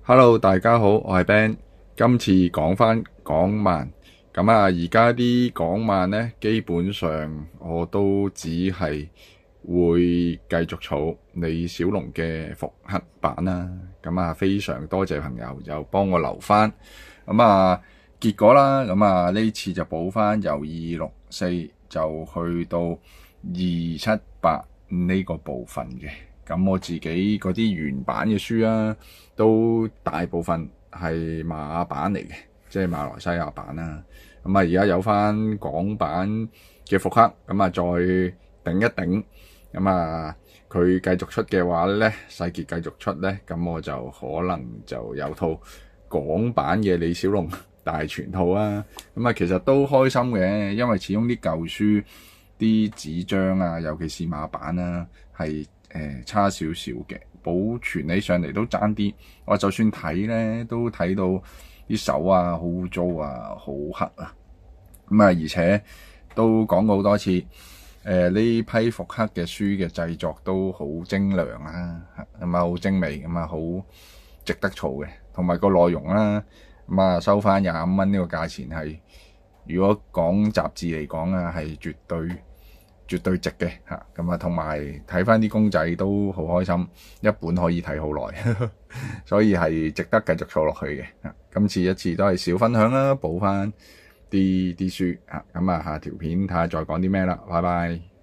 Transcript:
Hello，大家好，我係 Ben。今次講返港漫，咁而家啲港漫呢，基本上我都只係會繼續儲李小龍嘅復刻版啦。非常多謝朋友又幫我留返。結果啦，呢次就補返由264就去到278呢個部分嘅。咁我自己嗰啲原版嘅書啊，都大部分係馬版嚟嘅，即係馬來西亞版啦。而家有返港版嘅復刻，再頂一頂。佢繼續出嘅話咧，世傑繼續出咧，咁我就可能就有套港版嘅李小龍大全套啊。其實都開心嘅，因為始終啲舊書啲紙張啊，尤其是馬版啊，係差少少嘅，保存起上嚟都爭啲。我就算睇咧，都睇到啲手啊好污糟啊，好黑啊。而且都講過好多次，呢批復刻嘅書嘅製作都好精良啊，好精美，好值得儲嘅。同埋個內容啦，收翻25蚊呢個價錢係，如果講雜誌嚟講啊，係絕對值嘅嚇。同埋睇翻啲公仔都好開心，一本可以睇好耐，所以係值得繼續儲落去嘅。今次一次都係小分享啦，補翻啲書嚇。下條片睇下再講啲咩啦，拜拜。